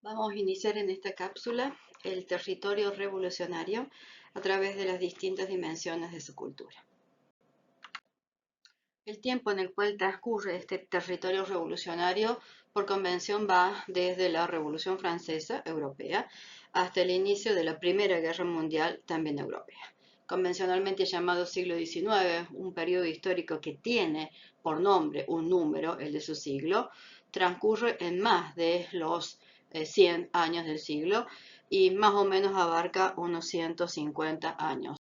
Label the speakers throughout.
Speaker 1: Vamos a iniciar en esta cápsula el territorio revolucionario a través de las distintas dimensiones de su cultura. El tiempo en el cual transcurre este territorio revolucionario por convención va desde la Revolución Francesa europea hasta el inicio de la Primera Guerra Mundial también europea. Convencionalmente llamado siglo XIX, un periodo histórico que tiene por nombre un número, el de su siglo, transcurre en más de los 100 años del siglo y más o menos abarca unos 150 años.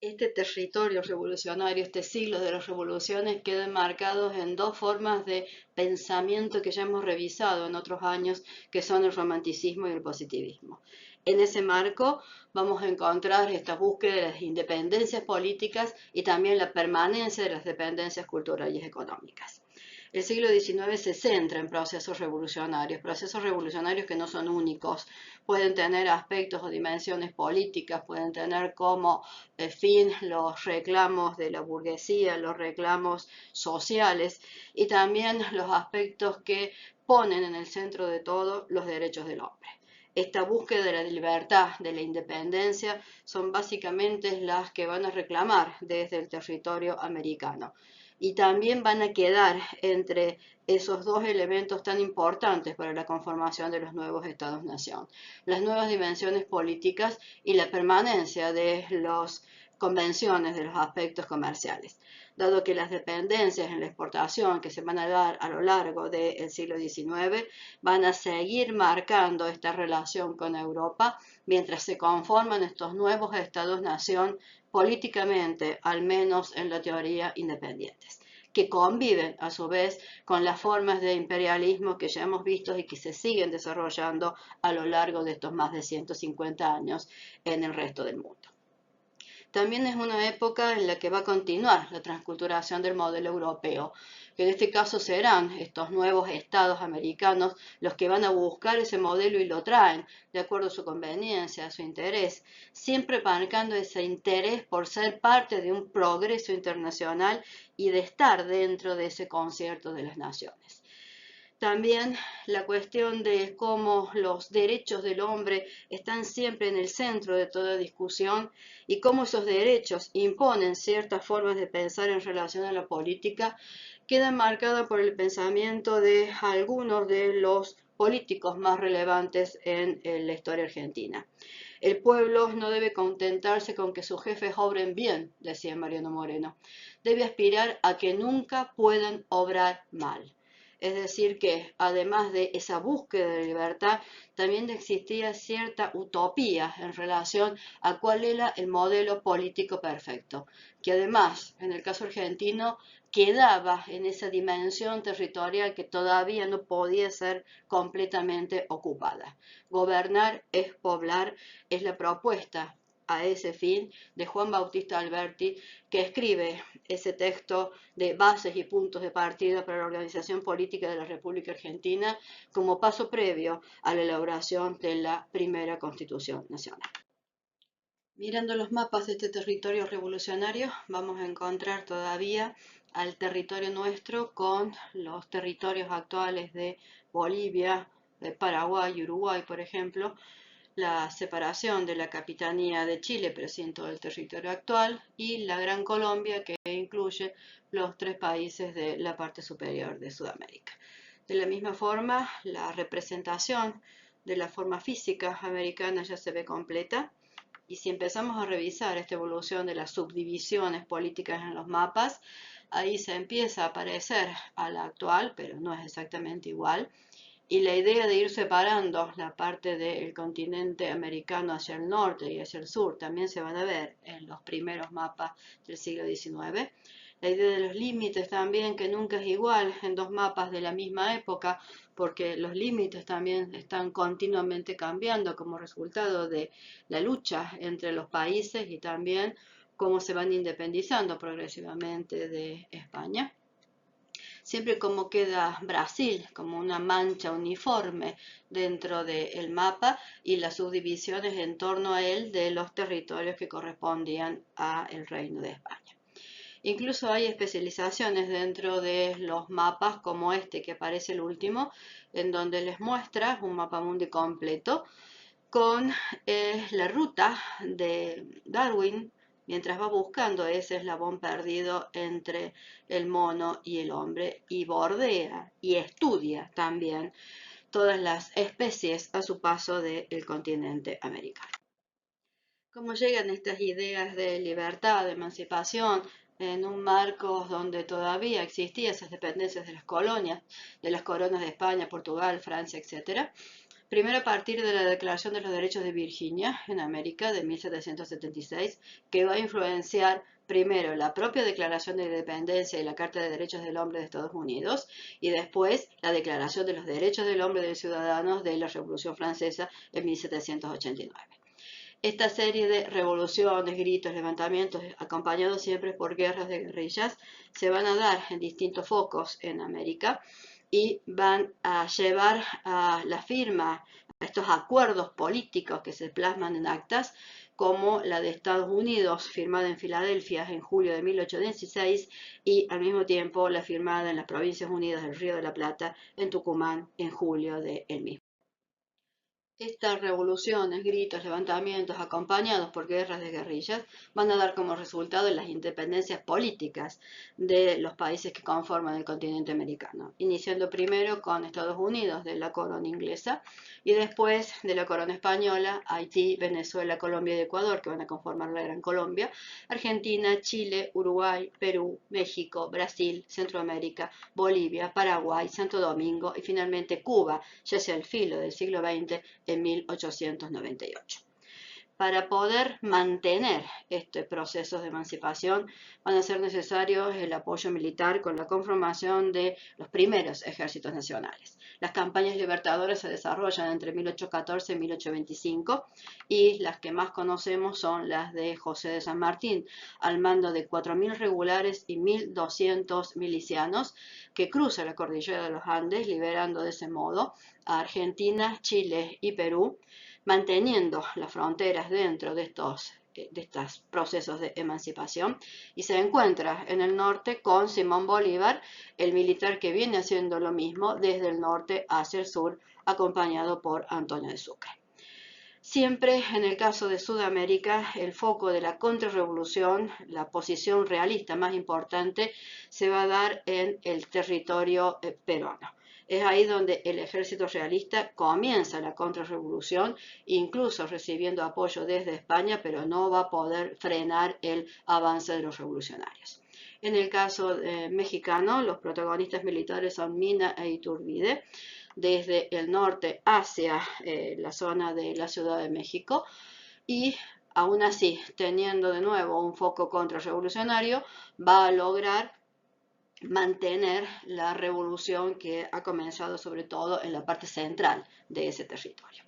Speaker 1: Este territorio revolucionario, este siglo de las revoluciones, quedan marcados en dos formas de pensamiento que ya hemos revisado en otros años, que son el romanticismo y el positivismo. En ese marco vamos a encontrar esta búsqueda de las independencias políticas y también la permanencia de las dependencias culturales y económicas. El siglo XIX se centra en procesos revolucionarios que no son únicos, pueden tener aspectos o dimensiones políticas, pueden tener como fin los reclamos de la burguesía, los reclamos sociales y también los aspectos que ponen en el centro de todo los derechos del hombre. Esta búsqueda de la libertad, de la independencia, son básicamente las que van a reclamar desde el territorio americano. Y también van a quedar entre esos dos elementos tan importantes para la conformación de los nuevos Estados-nación, las nuevas dimensiones políticas y la permanencia de las convenciones de los aspectos comerciales, dado que las dependencias en la exportación que se van a dar a lo largo del siglo XIX van a seguir marcando esta relación con Europa mientras se conforman estos nuevos Estados-nación políticamente, al menos en la teoría, independientes, que conviven a su vez con las formas de imperialismo que ya hemos visto y que se siguen desarrollando a lo largo de estos más de 150 años en el resto del mundo. También es una época en la que va a continuar la transculturación del modelo europeo, que en este caso serán estos nuevos estados americanos los que van a buscar ese modelo y lo traen de acuerdo a su conveniencia, a su interés, siempre marcando ese interés por ser parte de un progreso internacional y de estar dentro de ese concierto de las naciones. También la cuestión de cómo los derechos del hombre están siempre en el centro de toda discusión y cómo esos derechos imponen ciertas formas de pensar en relación a la política, queda marcada por el pensamiento de algunos de los políticos más relevantes en la historia argentina. El pueblo no debe contentarse con que sus jefes obren bien, decía Mariano Moreno. Debe aspirar a que nunca puedan obrar mal. Es decir, que además de esa búsqueda de libertad, también existía cierta utopía en relación a cuál era el modelo político perfecto, que además, en el caso argentino, quedaba en esa dimensión territorial que todavía no podía ser completamente ocupada. Gobernar es poblar, es la propuesta a ese fin de Juan Bautista Alberti, que escribe ese texto de bases y puntos de partida para la organización política de la República Argentina como paso previo a la elaboración de la primera Constitución Nacional. Mirando los mapas de este territorio revolucionario, vamos a encontrar todavía al territorio nuestro con los territorios actuales de Bolivia, de Paraguay y Uruguay, por ejemplo, la separación de la capitanía de Chile, pero sí en todo el territorio actual, y la Gran Colombia, que incluye los tres países de la parte superior de Sudamérica. De la misma forma, la representación de la forma física americana ya se ve completa, y si empezamos a revisar esta evolución de las subdivisiones políticas en los mapas, ahí se empieza a aparecer a la actual, pero no es exactamente igual, y la idea de ir separando la parte del continente americano hacia el norte y hacia el sur también se van a ver en los primeros mapas del siglo XIX. La idea de los límites también, que nunca es igual en dos mapas de la misma época, porque los límites también están continuamente cambiando como resultado de la lucha entre los países y también cómo se van independizando progresivamente de España. Siempre como queda Brasil como una mancha uniforme dentro del mapa y las subdivisiones en torno a él de los territorios que correspondían al Reino de España. Incluso hay especializaciones dentro de los mapas como este que aparece el último, en donde les muestra un mapa mundi completo con la ruta de Darwin mientras va buscando ese eslabón perdido entre el mono y el hombre y bordea y estudia también todas las especies a su paso del continente americano. ¿Cómo llegan estas ideas de libertad, de emancipación, en un marco donde todavía existían esas dependencias de las colonias, de las coronas de España, Portugal, Francia, etcétera? Primero a partir de la Declaración de los Derechos de Virginia en América de 1776, que va a influenciar primero la propia Declaración de Independencia y la Carta de Derechos del Hombre de Estados Unidos, y después la Declaración de los Derechos del Hombre y de los Ciudadanos de la Revolución Francesa en 1789. Esta serie de revoluciones, gritos, levantamientos, acompañados siempre por guerras de guerrillas, se van a dar en distintos focos en América y van a llevar a la firma a estos acuerdos políticos que se plasman en actas, como la de Estados Unidos, firmada en Filadelfia en julio de 1816, y al mismo tiempo la firmada en las Provincias Unidas del Río de la Plata, en Tucumán, en julio del mismo. Estas revoluciones, gritos, levantamientos, acompañados por guerras de guerrillas, van a dar como resultado las independencias políticas de los países que conforman el continente americano, iniciando primero con Estados Unidos de la corona inglesa y después de la corona española, Haití, Venezuela, Colombia y Ecuador, que van a conformar la Gran Colombia, Argentina, Chile, Uruguay, Perú, México, Brasil, Centroamérica, Bolivia, Paraguay, Santo Domingo y finalmente Cuba, ya hacia el filo del siglo XX, en 1898. Para poder mantener este proceso de emancipación van a ser necesarios el apoyo militar con la conformación de los primeros ejércitos nacionales. Las campañas libertadoras se desarrollan entre 1814 y 1825 y las que más conocemos son las de José de San Martín, al mando de 4.000 regulares y 1.200 milicianos que cruzan la cordillera de los Andes, liberando de ese modo a Argentina, Chile y Perú, manteniendo las fronteras dentro de estos procesos de emancipación, y se encuentra en el norte con Simón Bolívar, el militar que viene haciendo lo mismo desde el norte hacia el sur, acompañado por Antonio de Sucre. Siempre en el caso de Sudamérica, el foco de la contrarrevolución, la posición realista más importante, se va a dar en el territorio peruano. Es ahí donde el ejército realista comienza la contrarrevolución, incluso recibiendo apoyo desde España, pero no va a poder frenar el avance de los revolucionarios. En el caso mexicano, los protagonistas militares son Mina e Iturbide, desde el norte hacia la zona de la Ciudad de México, y aún así, teniendo de nuevo un foco contrarrevolucionario, va a lograr mantener la revolución que ha comenzado sobre todo en la parte central de ese territorio.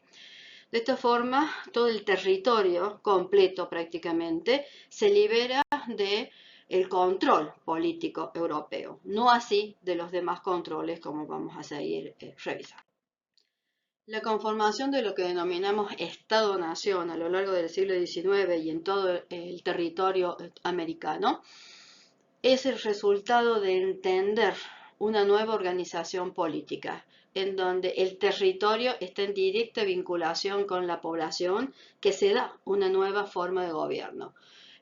Speaker 1: De esta forma, todo el territorio completo prácticamente se libera de el control político europeo, no así de los demás controles como vamos a seguir revisando. La conformación de lo que denominamos Estado-Nación a lo largo del siglo XIX y en todo el territorio americano es el resultado de entender una nueva organización política, en donde el territorio está en directa vinculación con la población, que se da una nueva forma de gobierno,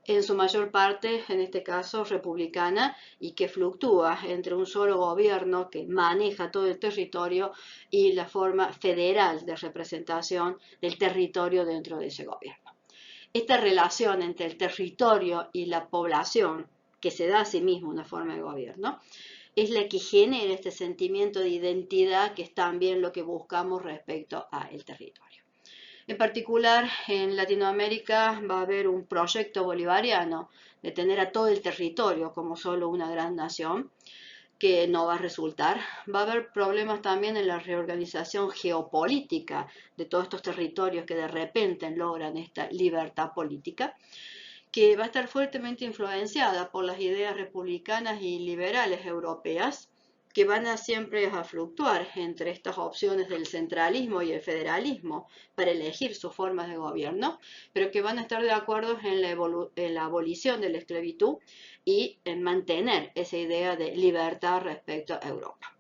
Speaker 1: en su mayor parte, en este caso, republicana, y que fluctúa entre un solo gobierno que maneja todo el territorio y la forma federal de representación del territorio dentro de ese gobierno. Esta relación entre el territorio y la población, que se da a sí mismo una forma de gobierno, es la que genera este sentimiento de identidad, que es también lo que buscamos respecto al territorio. En particular, en Latinoamérica va a haber un proyecto bolivariano de tener a todo el territorio como solo una gran nación, que no va a resultar. Va a haber problemas también en la reorganización geopolítica de todos estos territorios que de repente logran esta libertad política, que va a estar fuertemente influenciada por las ideas republicanas y liberales europeas, que van a siempre a fluctuar entre estas opciones del centralismo y el federalismo para elegir sus formas de gobierno, pero que van a estar de acuerdo en la abolición de la esclavitud y en mantener esa idea de libertad respecto a Europa.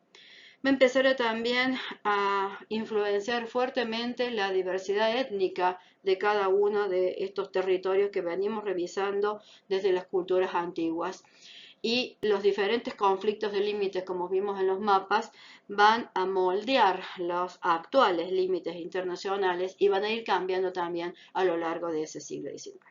Speaker 1: Va a empezar también a influenciar fuertemente la diversidad étnica de cada uno de estos territorios que venimos revisando desde las culturas antiguas. Y los diferentes conflictos de límites, como vimos en los mapas, van a moldear los actuales límites internacionales y van a ir cambiando también a lo largo de ese siglo XIX.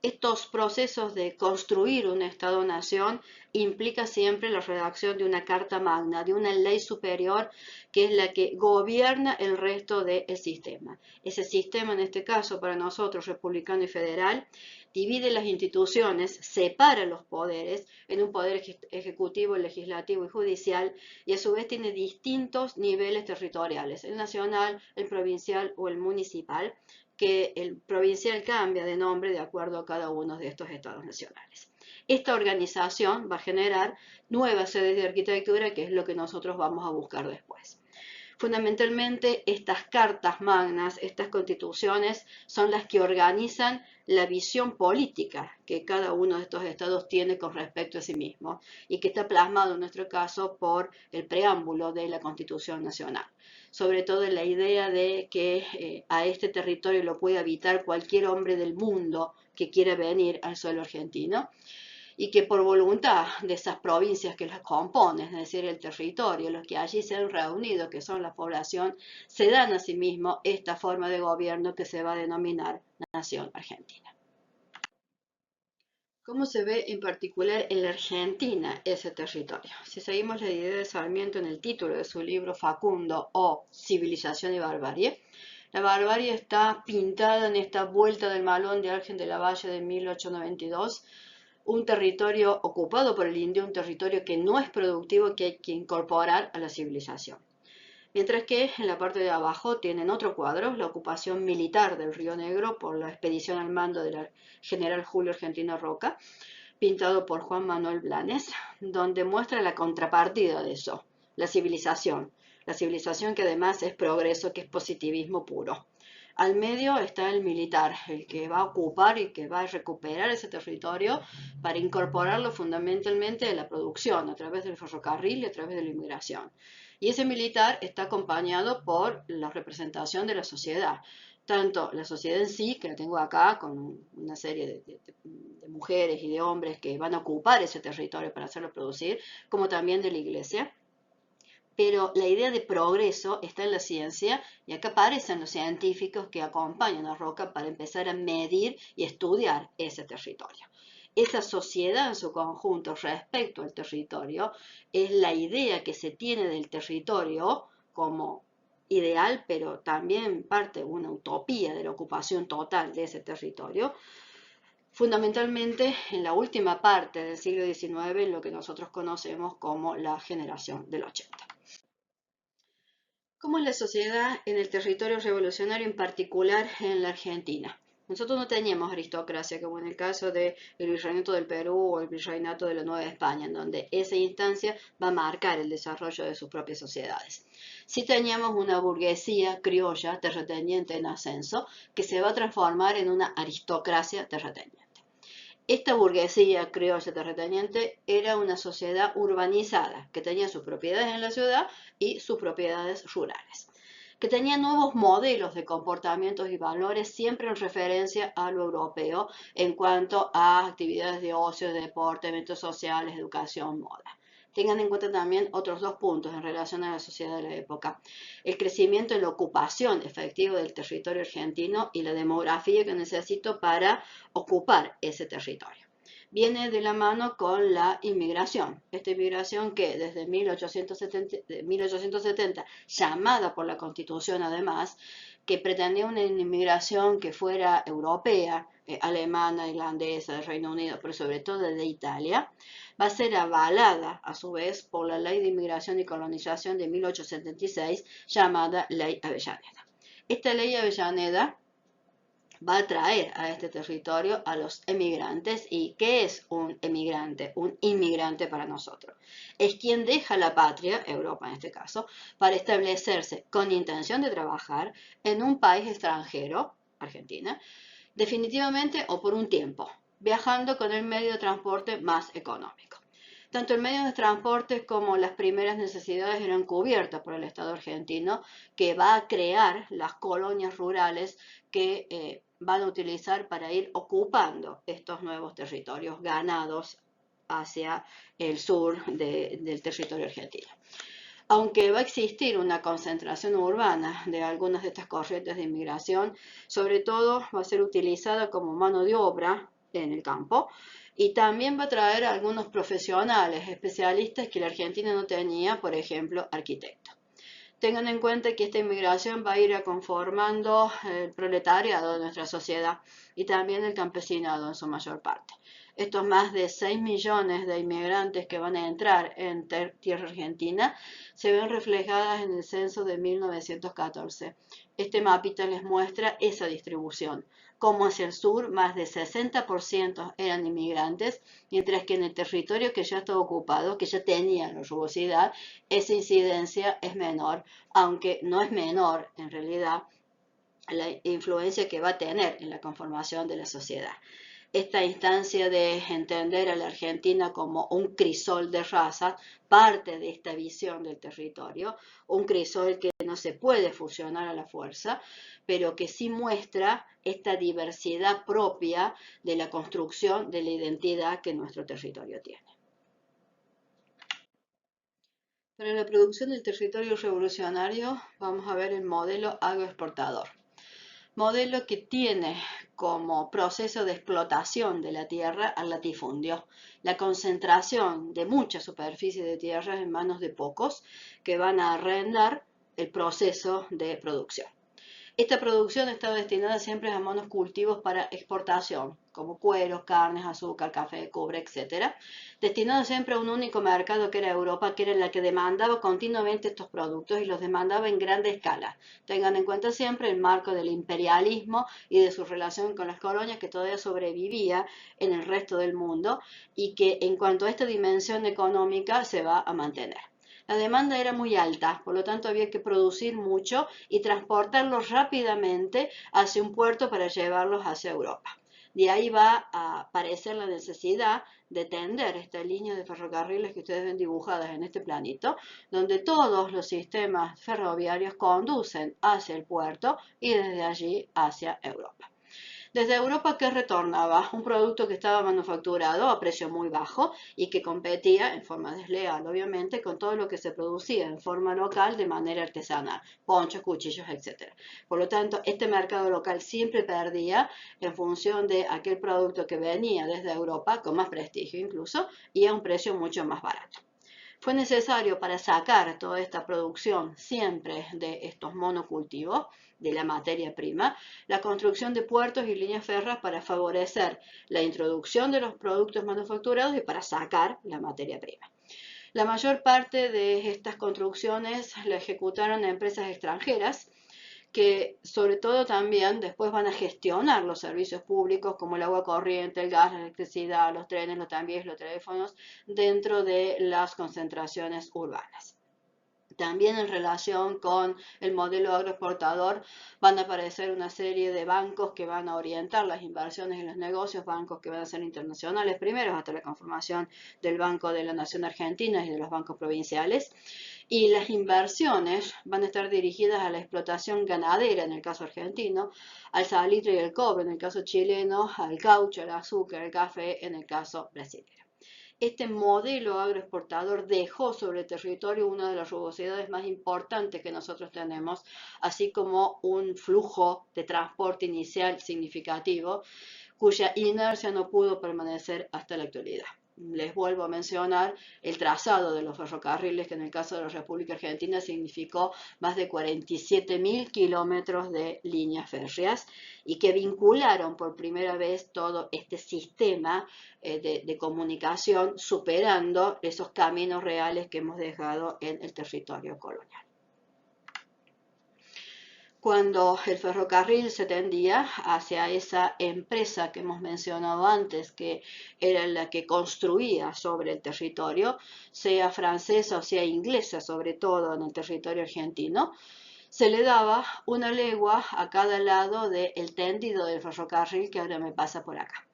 Speaker 1: Estos procesos de construir un Estado-nación implica siempre la redacción de una Carta Magna, de una ley superior que es la que gobierna el resto del sistema. Ese sistema, en este caso, para nosotros, republicano y federal, divide las instituciones, separa los poderes en un poder ejecutivo, legislativo y judicial, y a su vez tiene distintos niveles territoriales, el nacional, el provincial o el municipal, que el provincial cambia de nombre de acuerdo a cada uno de estos estados nacionales. Esta organización va a generar nuevas sedes de arquitectura, que es lo que nosotros vamos a buscar después. Fundamentalmente, estas cartas magnas, estas constituciones, son las que organizan la visión política que cada uno de estos estados tiene con respecto a sí mismo y que está plasmado en nuestro caso por el preámbulo de la Constitución Nacional. Sobre todo la idea de que a este territorio lo puede habitar cualquier hombre del mundo que quiera venir al suelo argentino, y que por voluntad de esas provincias que las componen, es decir, el territorio, los que allí se han reunido, que son la población, se dan a sí mismo esta forma de gobierno que se va a denominar Nación Argentina. ¿Cómo se ve en particular en la Argentina ese territorio? Si seguimos la idea de Sarmiento en el título de su libro Facundo o Civilización y Barbarie, la barbarie está pintada en esta vuelta del Malón de Argen de la Valle de 1892, un territorio ocupado por el indio, un territorio que no es productivo, que hay que incorporar a la civilización. Mientras que en la parte de abajo tienen otro cuadro, la ocupación militar del Río Negro por la expedición al mando del general Julio Argentino Roca, pintado por Juan Manuel Blanes, donde muestra la contrapartida de eso, la civilización que además es progreso, que es positivismo puro. Al medio está el militar, el que va a ocupar y que va a recuperar ese territorio para incorporarlo fundamentalmente a la producción, a través del ferrocarril y a través de la inmigración. Y ese militar está acompañado por la representación de la sociedad, tanto la sociedad en sí, que la tengo acá, con una serie de mujeres y de hombres que van a ocupar ese territorio para hacerlo producir, como también de la iglesia. Pero la idea de progreso está en la ciencia y acá aparecen los científicos que acompañan a Roca para empezar a medir y estudiar ese territorio. Esa sociedad en su conjunto respecto al territorio es la idea que se tiene del territorio como ideal, pero también parte de una utopía de la ocupación total de ese territorio, fundamentalmente en la última parte del siglo XIX, en lo que nosotros conocemos como la generación del 80. ¿Cómo es la sociedad en el territorio revolucionario, en particular en la Argentina? Nosotros no teníamos aristocracia, como en el caso del Virreinato del Perú o el Virreinato de la Nueva España, en donde esa instancia va a marcar el desarrollo de sus propias sociedades. Sí teníamos una burguesía criolla terrateniente en ascenso, que se va a transformar en una aristocracia terrateniente. Esta burguesía criolla terrateniente era una sociedad urbanizada, que tenía sus propiedades en la ciudad y sus propiedades rurales, que tenía nuevos modelos de comportamientos y valores siempre en referencia a lo europeo en cuanto a actividades de ocio, de deporte, eventos sociales, educación, moda. Tengan en cuenta también otros dos puntos en relación a la sociedad de la época: el crecimiento en la ocupación efectiva del territorio argentino y la demografía que necesito para ocupar ese territorio. Viene de la mano con la inmigración, esta inmigración que desde 1870, llamada por la Constitución además, que pretendía una inmigración que fuera europea, alemana, irlandesa, del Reino Unido, pero sobre todo de Italia, va a ser avalada a su vez por la Ley de Inmigración y Colonización de 1876, llamada Ley Avellaneda. Esta Ley Avellaneda va a traer a este territorio a los emigrantes. ¿Y qué es un emigrante? Un inmigrante para nosotros. Es quien deja la patria, Europa en este caso, para establecerse con intención de trabajar en un país extranjero, Argentina, definitivamente o por un tiempo, viajando con el medio de transporte más económico. Tanto el medio de transporte como las primeras necesidades eran cubiertas por el Estado argentino, que va a crear las colonias rurales que van a utilizar para ir ocupando estos nuevos territorios ganados hacia el sur del territorio argentino. Aunque va a existir una concentración urbana de algunas de estas corrientes de inmigración, sobre todo va a ser utilizada como mano de obra en el campo y también va a traer a algunos profesionales, especialistas que la Argentina no tenía, por ejemplo, arquitectos. Tengan en cuenta que esta inmigración va a ir conformando el proletariado de nuestra sociedad y también el campesinado en su mayor parte. Estos más de 6 millones de inmigrantes que van a entrar en tierra argentina se ven reflejadas en el censo de 1914. Este mapita les muestra esa distribución, como hacia el sur más de 60% eran inmigrantes, mientras que en el territorio que ya estaba ocupado, que ya tenía la rugosidad, esa incidencia es menor, aunque no es menor en realidad la influencia que va a tener en la conformación de la sociedad. Esta instancia de entender a la Argentina como un crisol de razas parte de esta visión del territorio, un crisol que no se puede fusionar a la fuerza, pero que sí muestra esta diversidad propia de la construcción de la identidad que nuestro territorio tiene. Para la producción del territorio revolucionario vamos a ver el modelo agroexportador. Modelo que tiene como proceso de explotación de la tierra al latifundio, la concentración de mucha superficie de tierra en manos de pocos que van a arrendar el proceso de producción. Esta producción está destinada siempre a monocultivos para exportación, como cueros, carnes, azúcar, café, cobre, etc. Destinado siempre a un único mercado que era Europa, que era la que demandaba continuamente estos productos y los demandaba en grande escala. Tengan en cuenta siempre el marco del imperialismo y de su relación con las colonias que todavía sobrevivía en el resto del mundo y que en cuanto a esta dimensión económica se va a mantener. La demanda era muy alta, por lo tanto había que producir mucho y transportarlos rápidamente hacia un puerto para llevarlos hacia Europa. De ahí va a aparecer la necesidad de tender esta línea de ferrocarriles que ustedes ven dibujadas en este planito, donde todos los sistemas ferroviarios conducen hacia el puerto y desde allí hacia Europa. Desde Europa, ¿qué retornaba? Un producto que estaba manufacturado a precio muy bajo y que competía en forma desleal, obviamente, con todo lo que se producía en forma local de manera artesanal, ponchos, cuchillos, etc. Por lo tanto, este mercado local siempre perdía en función de aquel producto que venía desde Europa, con más prestigio incluso, y a un precio mucho más barato. Fue necesario para sacar toda esta producción siempre de estos monocultivos, de la materia prima, la construcción de puertos y líneas férreas para favorecer la introducción de los productos manufacturados y para sacar la materia prima. La mayor parte de estas construcciones la ejecutaron empresas extranjeras que sobre todo también después van a gestionar los servicios públicos como el agua corriente, el gas, la electricidad, los trenes, los tranvías, los teléfonos dentro de las concentraciones urbanas. También en relación con el modelo agroexportador van a aparecer una serie de bancos que van a orientar las inversiones y los negocios, bancos que van a ser internacionales primero hasta la conformación del Banco de la Nación Argentina y de los bancos provinciales. Y las inversiones van a estar dirigidas a la explotación ganadera en el caso argentino, al salitre y el cobre en el caso chileno, al caucho, al azúcar, al café en el caso brasileño. Este modelo agroexportador dejó sobre el territorio una de las rugosidades más importantes que nosotros tenemos, así como un flujo de transporte inicial significativo, cuya inercia no pudo permanecer hasta la actualidad. Les vuelvo a mencionar el trazado de los ferrocarriles, que en el caso de la República Argentina significó más de 47.000 kilómetros de líneas férreas y que vincularon por primera vez todo este sistema de comunicación, superando esos caminos reales que hemos dejado en el territorio colonial. cuando el ferrocarril se tendía hacia esa empresa que hemos mencionado antes, que era la que construía sobre el territorio, sea francesa o sea inglesa, sobre todo en el territorio argentino, se le daba una legua a cada lado del tendido del ferrocarril que ahora me pasa por acá.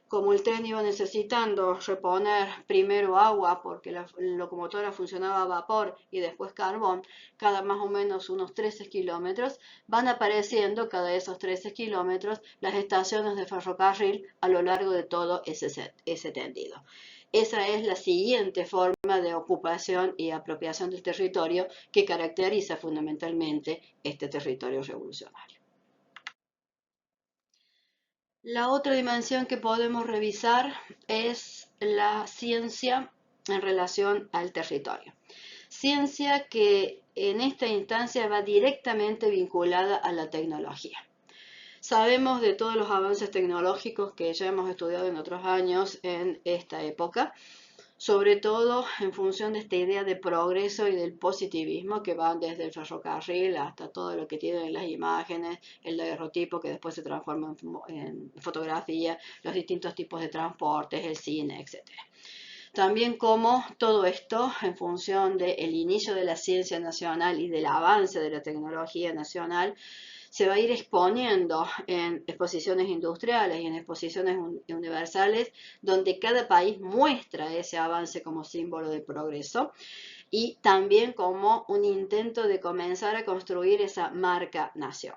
Speaker 1: Como el tren iba necesitando reponer primero agua porque la locomotora funcionaba a vapor y después carbón, cada más o menos unos 13 kilómetros, van apareciendo cada de esos 13 kilómetros las estaciones de ferrocarril a lo largo de todo ese tendido. Esa es la siguiente forma de ocupación y apropiación del territorio que caracteriza fundamentalmente este territorio revolucionario. La otra dimensión que podemos revisar es la ciencia en relación al territorio. Ciencia que en esta instancia va directamente vinculada a la tecnología. Sabemos de todos los avances tecnológicos que ya hemos estudiado en otros años en esta época, sobre todo en función de esta idea de progreso y del positivismo que van desde el ferrocarril hasta todo lo que tienen las imágenes, el daguerrotipo que después se transforma en fotografía, los distintos tipos de transportes, el cine, etc. También como todo esto, en función del inicio de la ciencia nacional y del avance de la tecnología nacional, se va a ir exponiendo en exposiciones industriales y en exposiciones universales, donde cada país muestra ese avance como símbolo de progreso y también como un intento de comenzar a construir esa marca nación.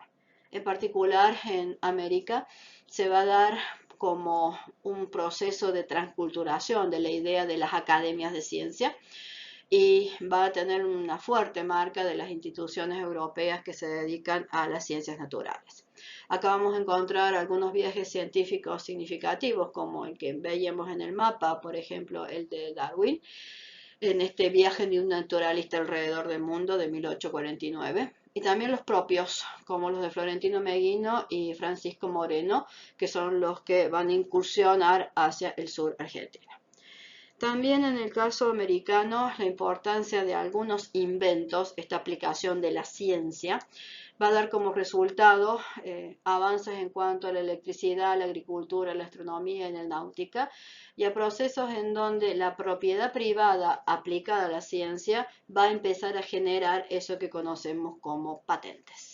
Speaker 1: En particular, en América se va a dar como un proceso de transculturación de la idea de las academias de ciencia, y va a tener una fuerte marca de las instituciones europeas que se dedican a las ciencias naturales. Acá vamos a encontrar algunos viajes científicos significativos, como el que veíamos en el mapa, por ejemplo, el de Darwin, en este viaje de un naturalista alrededor del mundo de 1849. Y también los propios, como los de Florentino Meguino y Francisco Moreno, que son los que van a incursionar hacia el sur argentino. También en el caso americano, la importancia de algunos inventos, esta aplicación de la ciencia, va a dar como resultado avances en cuanto a la electricidad, la agricultura, la astronomía y la náutica, y a procesos en donde la propiedad privada aplicada a la ciencia va a empezar a generar eso que conocemos como patentes.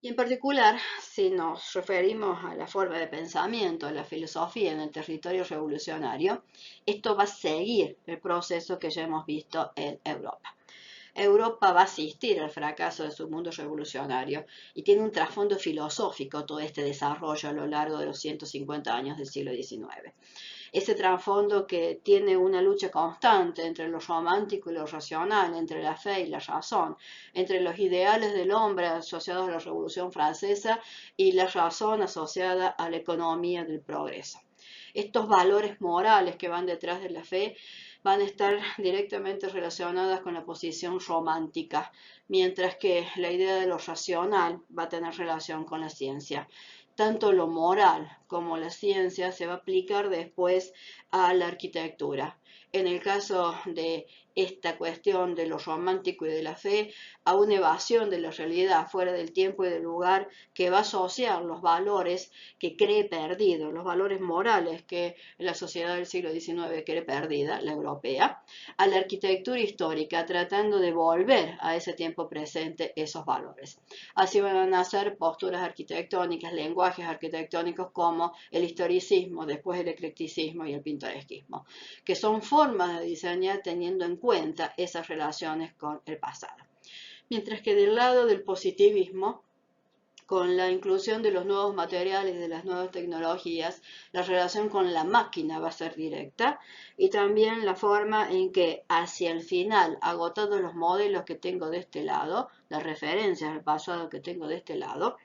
Speaker 1: Y en particular, si nos referimos a la forma de pensamiento, a la filosofía en el territorio revolucionario, esto va a seguir el proceso que ya hemos visto en Europa. Europa va a asistir al fracaso de su mundo revolucionario y tiene un trasfondo filosófico todo este desarrollo a lo largo de los 150 años del siglo XIX. Ese trasfondo que tiene una lucha constante entre lo romántico y lo racional, entre la fe y la razón, entre los ideales del hombre asociados a la Revolución Francesa y la razón asociada a la economía del progreso. Estos valores morales que van detrás de la fe van a estar directamente relacionadas con la posición romántica, mientras que la idea de lo racional va a tener relación con la ciencia. Tanto lo moral como la ciencia se va a aplicar después a la arquitectura. En el caso de esta cuestión de lo romántico y de la fe, a una evasión de la realidad fuera del tiempo y del lugar que va a asociar los valores que cree perdidos, los valores morales que la sociedad del siglo XIX cree perdida, la europea, a la arquitectura histórica, tratando de volver a ese tiempo presente esos valores. Así van a nacer posturas arquitectónicas, lenguajes arquitectónicos como el historicismo, después el eclecticismo y el pintoresquismo, que son formas de diseñar teniendo en cuenta esas relaciones con el pasado. Mientras que del lado del positivismo, con la inclusión de los nuevos materiales, de las nuevas tecnologías, la relación con la máquina va a ser directa y también la forma en que hacia el final, agotados los modelos que tengo de este lado, las referencias al pasado que tengo de este lado,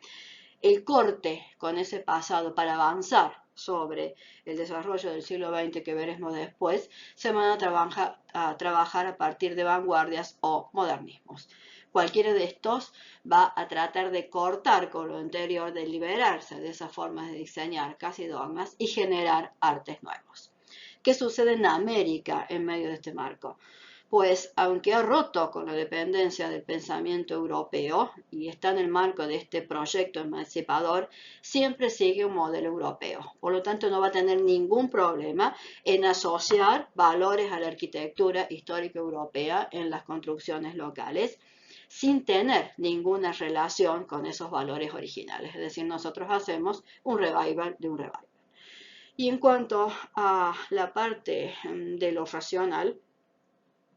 Speaker 1: el corte con ese pasado para avanzar sobre el desarrollo del siglo XX que veremos después, se van a trabajar a partir de vanguardias o modernismos. Cualquiera de estos va a tratar de cortar con lo anterior, de liberarse de esas formas de diseñar casi dogmas y generar artes nuevos. ¿Qué sucede en América en medio de este marco? pues aunque ha roto con la dependencia del pensamiento europeo y está en el marco de este proyecto emancipador, siempre sigue un modelo europeo. Por lo tanto, no va a tener ningún problema en asociar valores a la arquitectura histórica europea en las construcciones locales, sin tener ninguna relación con esos valores originales. Es decir, nosotros hacemos un revival de un revival. Y en cuanto a la parte de lo racional,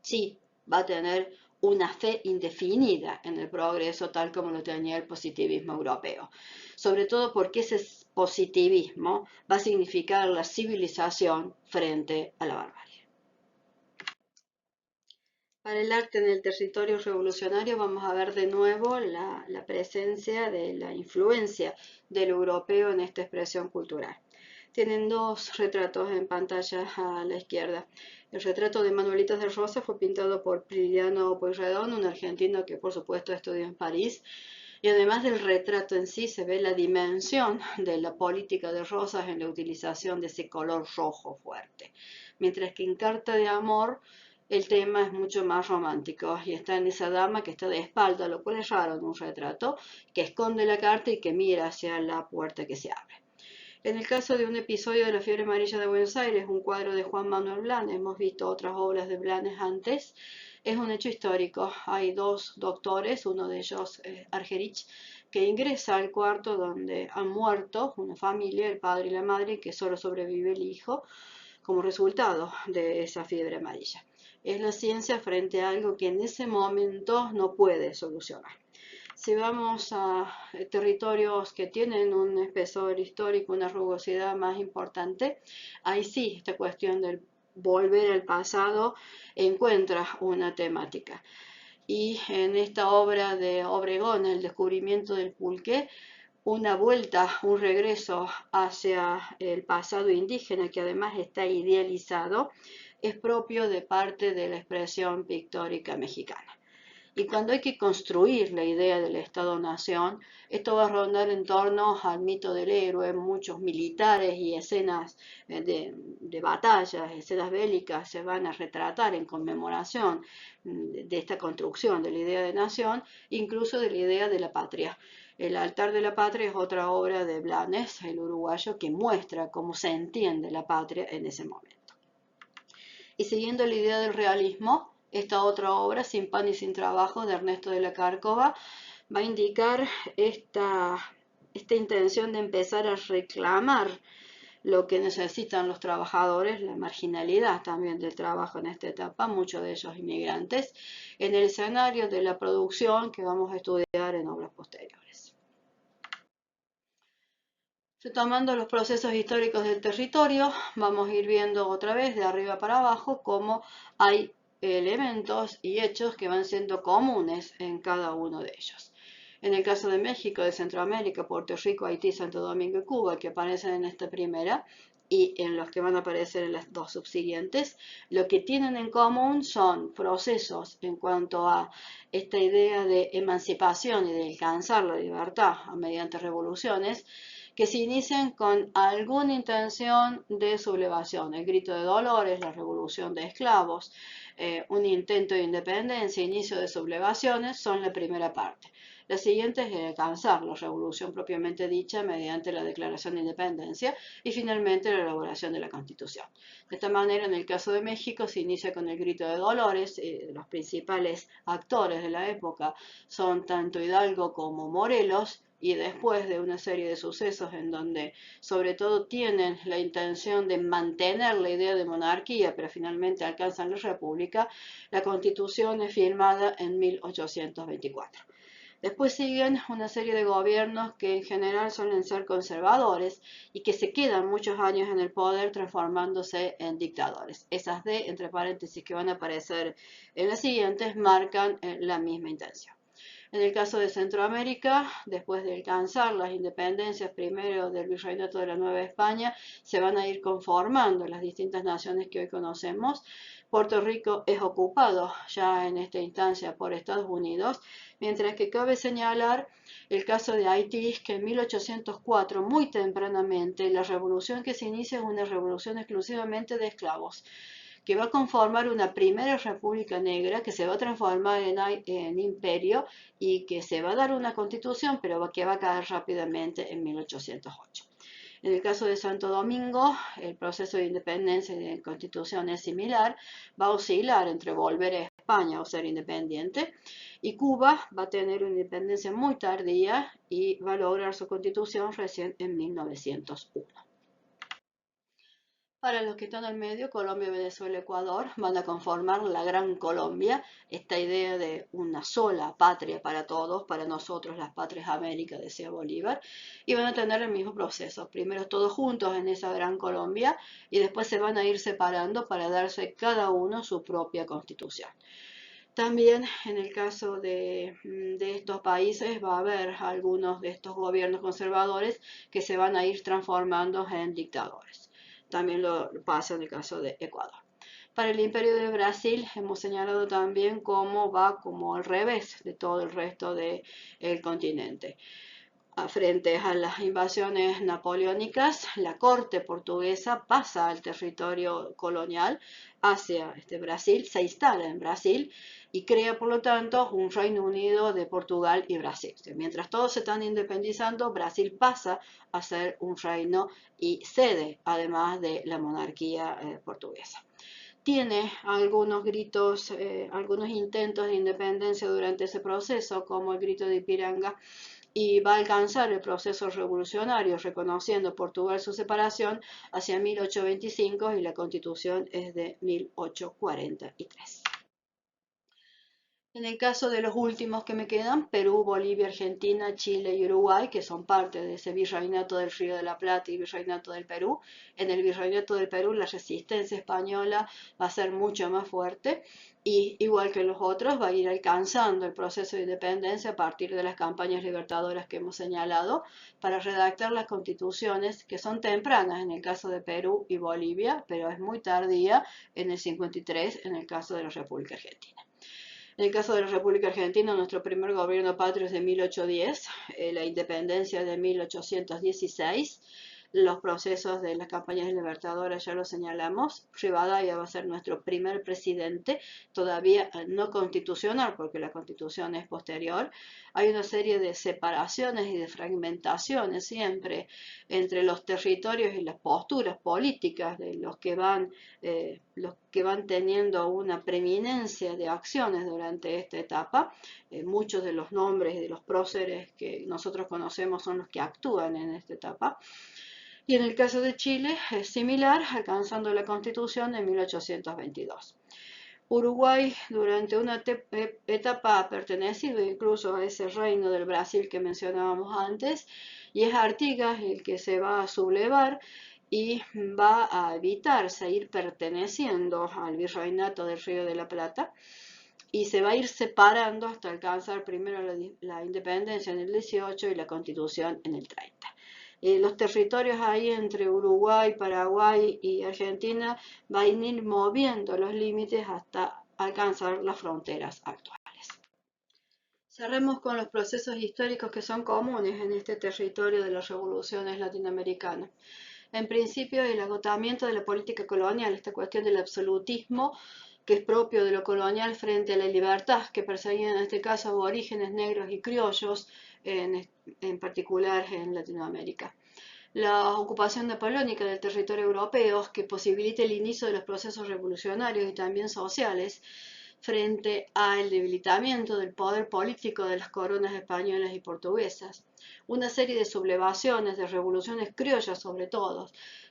Speaker 1: sí va a tener una fe indefinida en el progreso tal como lo tenía el positivismo europeo. Sobre todo porque ese positivismo va a significar la civilización frente a la barbarie. Para el arte en el territorio revolucionario vamos a ver de nuevo la presencia de la influencia del europeo en esta expresión cultural. Tienen dos retratos en pantalla a la izquierda. El retrato de Manuelitas de Rosas fue pintado por Priliano Pueyrredón, un argentino que por supuesto estudió en París. Y además del retrato en sí se ve la dimensión de la política de Rosas en la utilización de ese color rojo fuerte. Mientras que en Carta de Amor el tema es mucho más romántico y está en esa dama que está de espalda, lo cual es raro en un retrato, que esconde la carta y que mira hacia la puerta que se abre. En el caso de un episodio de la fiebre amarilla de Buenos Aires, un cuadro de Juan Manuel Blanes, hemos visto otras obras de Blanes antes, es un hecho histórico. Hay dos doctores, uno de ellos Argerich, que ingresa al cuarto donde han muerto una familia, el padre y la madre, que solo sobrevive el hijo como resultado de esa fiebre amarilla. Es la ciencia frente a algo que en ese momento no puede solucionar. Si vamos a territorios que tienen un espesor histórico, una rugosidad más importante, ahí sí, esta cuestión del volver al pasado encuentra una temática. Y en esta obra de Obregón, El descubrimiento del pulque, una vuelta, un regreso hacia el pasado indígena, que además está idealizado, es propio de parte de la expresión pictórica mexicana. Y cuando hay que construir la idea del Estado-Nación, esto va a rondar en torno al mito del héroe, muchos militares y escenas de batallas, escenas bélicas se van a retratar en conmemoración de esta construcción de la idea de nación, incluso de la idea de la patria. El altar de la patria es otra obra de Blanes, el uruguayo, que muestra cómo se entiende la patria en ese momento. Y siguiendo la idea del realismo, esta otra obra, Sin pan y sin trabajo, de Ernesto de la Cárcova, va a indicar esta intención de empezar a reclamar lo que necesitan los trabajadores, la marginalidad también del trabajo en esta etapa, muchos de ellos inmigrantes, en el escenario de la producción que vamos a estudiar en obras posteriores. Retomando los procesos históricos del territorio, vamos a ir viendo otra vez de arriba para abajo cómo hay elementos y hechos que van siendo comunes en cada uno de ellos. En el caso de México, de Centroamérica, Puerto Rico, Haití, Santo Domingo y Cuba, que aparecen en esta primera y en los que van a aparecer en las dos subsiguientes, lo que tienen en común son procesos en cuanto a esta idea de emancipación y de alcanzar la libertad mediante revoluciones, que se inician con alguna intención de sublevación, el grito de Dolores, la revolución de esclavos, un intento de independencia, inicio de sublevaciones, son la primera parte. La siguiente es alcanzar la revolución propiamente dicha mediante la declaración de independencia y finalmente la elaboración de la Constitución. De esta manera, en el caso de México, se inicia con el grito de Dolores. Los principales actores de la época son tanto Hidalgo como Morelos, y después de una serie de sucesos en donde sobre todo tienen la intención de mantener la idea de monarquía, pero finalmente alcanzan la república, la Constitución es firmada en 1824. Después siguen una serie de gobiernos que en general suelen ser conservadores y que se quedan muchos años en el poder transformándose en dictadores. Esas D, entre paréntesis, que van a aparecer en las siguientes, marcan la misma intención. En el caso de Centroamérica, después de alcanzar las independencias primero del Virreinato de la Nueva España, se van a ir conformando las distintas naciones que hoy conocemos. Puerto Rico es ocupado ya en esta instancia por Estados Unidos, mientras que cabe señalar el caso de Haití, que en 1804, muy tempranamente, la revolución que se inicia es una revolución exclusivamente de esclavos, que va a conformar una primera república negra que se va a transformar en imperio y que se va a dar una constitución, pero que va a caer rápidamente en 1808. En el caso de Santo Domingo, el proceso de independencia y de constitución es similar, va a oscilar entre volver a España o ser independiente, y Cuba va a tener una independencia muy tardía y va a lograr su constitución recién en 1901. Para los que están al medio, Colombia, Venezuela, Ecuador van a conformar la Gran Colombia, esta idea de una sola patria para todos, para nosotros las patrias Américas, decía Bolívar, y van a tener el mismo proceso, primero todos juntos en esa Gran Colombia y después se van a ir separando para darse cada uno su propia constitución. También en el caso de estos países va a haber algunos de estos gobiernos conservadores que se van a ir transformando en dictadores. También lo pasa en el caso de Ecuador. Para el Imperio de Brasil hemos señalado también cómo va como al revés de todo el resto del continente. Frente a las invasiones napoleónicas, la corte portuguesa pasa al territorio colonial hacia Brasil, se instala en Brasil y crea por lo tanto un Reino Unido de Portugal y Brasil. Mientras todos se están independizando, Brasil pasa a ser un reino y cede además de la monarquía portuguesa. Tiene algunos gritos, algunos intentos de independencia durante ese proceso, como el grito de Ipiranga, y va a alcanzar el proceso revolucionario reconociendo Portugal su separación hacia 1825 y la Constitución es de 1843. En el caso de los últimos que me quedan, Perú, Bolivia, Argentina, Chile y Uruguay, que son parte de ese virreinato del Río de la Plata y virreinato del Perú, en el virreinato del Perú la resistencia española va a ser mucho más fuerte y, igual que los otros, va a ir alcanzando el proceso de independencia a partir de las campañas libertadoras que hemos señalado para redactar las constituciones que son tempranas en el caso de Perú y Bolivia, pero es muy tardía en el 53 en el caso de la República Argentina. En el caso de la República Argentina, nuestro primer gobierno patrio es de 1810, la independencia de 1816, los procesos de las campañas libertadoras ya lo señalamos. Rivadavia va a ser nuestro primer presidente, todavía no constitucional porque la constitución es posterior. Hay una serie de separaciones y de fragmentaciones siempre entre los territorios y las posturas políticas de los que van teniendo una preeminencia de acciones durante esta etapa. Muchos de los nombres y de los próceres que nosotros conocemos son los que actúan en esta etapa. Y en el caso de Chile es similar, alcanzando la Constitución en 1822. Uruguay durante una etapa ha pertenecido incluso a ese reino del Brasil que mencionábamos antes, y es Artigas el que se va a sublevar y va a evitar seguir perteneciendo al virreinato del Río de la Plata y se va a ir separando hasta alcanzar primero la independencia en el 18 y la Constitución en el 30. Los territorios ahí entre Uruguay, Paraguay y Argentina van a ir moviendo los límites hasta alcanzar las fronteras actuales. Cerremos con los procesos históricos que son comunes en este territorio de las revoluciones latinoamericanas. En principio, el agotamiento de la política colonial, esta cuestión del absolutismo que es propio de lo colonial frente a la libertad que perseguían en este caso aborígenes negros y criollos, en particular en Latinoamérica. La ocupación napoleónica del territorio europeo, que posibilita el inicio de los procesos revolucionarios y también sociales, frente al debilitamiento del poder político de las coronas españolas y portuguesas. Una serie de sublevaciones, de revoluciones criollas sobre todo,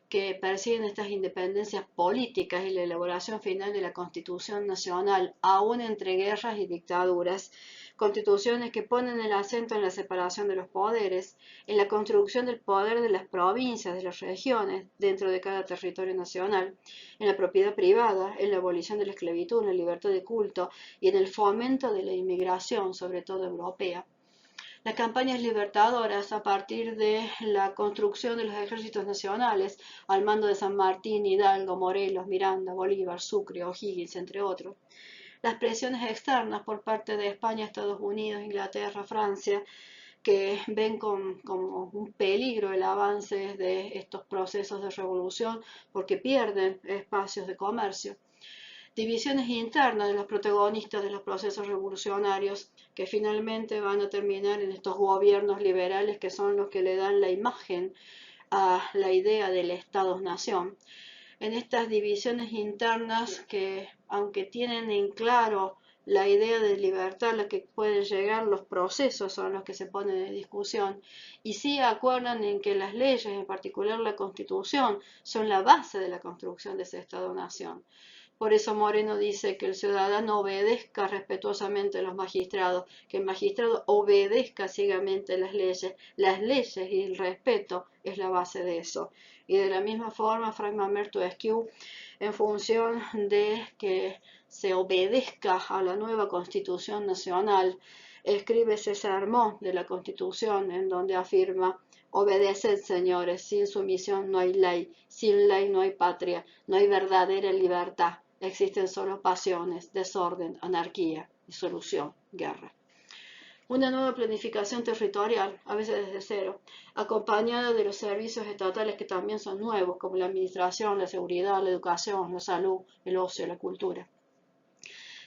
Speaker 1: que persiguen estas independencias políticas y la elaboración final de la Constitución Nacional, aún entre guerras y dictaduras, constituciones que ponen el acento en la separación de los poderes, en la construcción del poder de las provincias, de las regiones, dentro de cada territorio nacional, en la propiedad privada, en la abolición de la esclavitud, en la libertad de culto y en el fomento de la inmigración, sobre todo europea. Las campañas libertadoras a partir de la construcción de los ejércitos nacionales al mando de San Martín, Hidalgo, Morelos, Miranda, Bolívar, Sucre, O'Higgins, entre otros. Las presiones externas por parte de España, Estados Unidos, Inglaterra, Francia, que ven como un peligro el avance de estos procesos de revolución porque pierden espacios de comercio. divisiones internas de los protagonistas de los procesos revolucionarios que finalmente van a terminar en estos gobiernos liberales que son los que le dan la imagen a la idea del Estado-nación. En estas divisiones internas que, aunque tienen en claro la idea de libertad a la que pueden llegar, los procesos son los que se ponen en discusión, y sí acuerdan en que las leyes, en particular la Constitución, son la base de la construcción de ese Estado-nación. Por eso Moreno dice que el ciudadano obedezca respetuosamente a los magistrados, que el magistrado obedezca ciegamente las leyes y el respeto es la base de eso. Y de la misma forma, Frank Mamerto Esquiu, en función de que se obedezca a la nueva Constitución Nacional, escribe ese sermón de la Constitución en donde afirma: obedeced, señores, sin sumisión no hay ley, sin ley no hay patria, no hay verdadera libertad. Existen solo pasiones, desorden, anarquía, disolución, guerra. Una nueva planificación territorial, a veces desde cero, acompañada de los servicios estatales que también son nuevos, como la administración, la seguridad, la educación, la salud, el ocio, la cultura.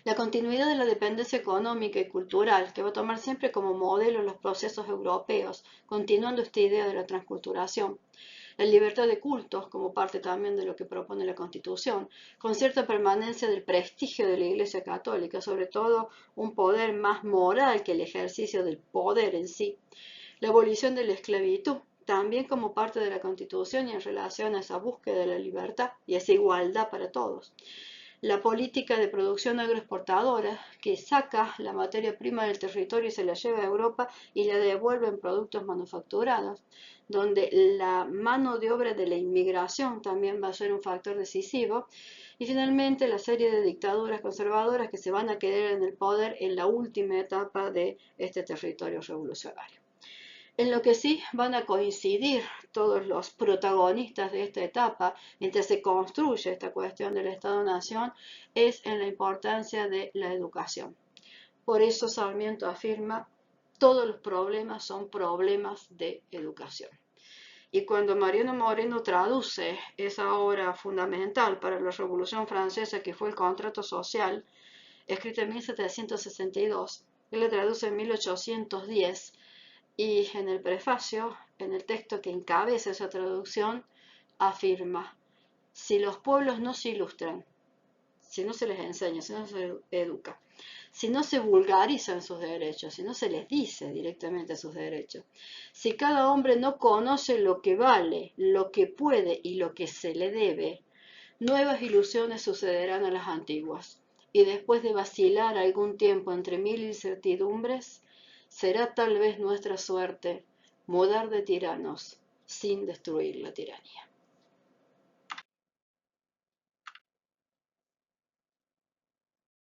Speaker 1: La continuidad de la dependencia económica y cultural, que va a tomar siempre como modelo los procesos europeos, continuando esta idea de la transculturación. La libertad de cultos, como parte también de lo que propone la Constitución, con cierta permanencia del prestigio de la Iglesia Católica, sobre todo un poder más moral que el ejercicio del poder en sí. La abolición de la esclavitud, también como parte de la Constitución y en relación a esa búsqueda de la libertad y esa igualdad para todos. La política de producción agroexportadora, que saca la materia prima del territorio y se la lleva a Europa y la devuelve en productos manufacturados, donde la mano de obra de la inmigración también va a ser un factor decisivo, y finalmente la serie de dictaduras conservadoras que se van a quedar en el poder en la última etapa de este territorio revolucionario. En lo que sí van a coincidir todos los protagonistas de esta etapa, mientras se construye esta cuestión del Estado-Nación, es en la importancia de la educación. Por eso Sarmiento afirma: todos los problemas son problemas de educación. Y cuando Mariano Moreno traduce esa obra fundamental para la Revolución Francesa, que fue el Contrato Social, escrita en 1762, él la traduce en 1810, y en el prefacio, en el texto que encabeza esa traducción, afirma: si los pueblos no se ilustran, si no se les enseña, si no se educa, si no se vulgarizan sus derechos, si no se les dice directamente sus derechos, si cada hombre no conoce lo que vale, lo que puede y lo que se le debe, nuevas ilusiones sucederán a las antiguas, y después de vacilar algún tiempo entre mil incertidumbres, será tal vez nuestra suerte mudar de tiranos sin destruir la tiranía.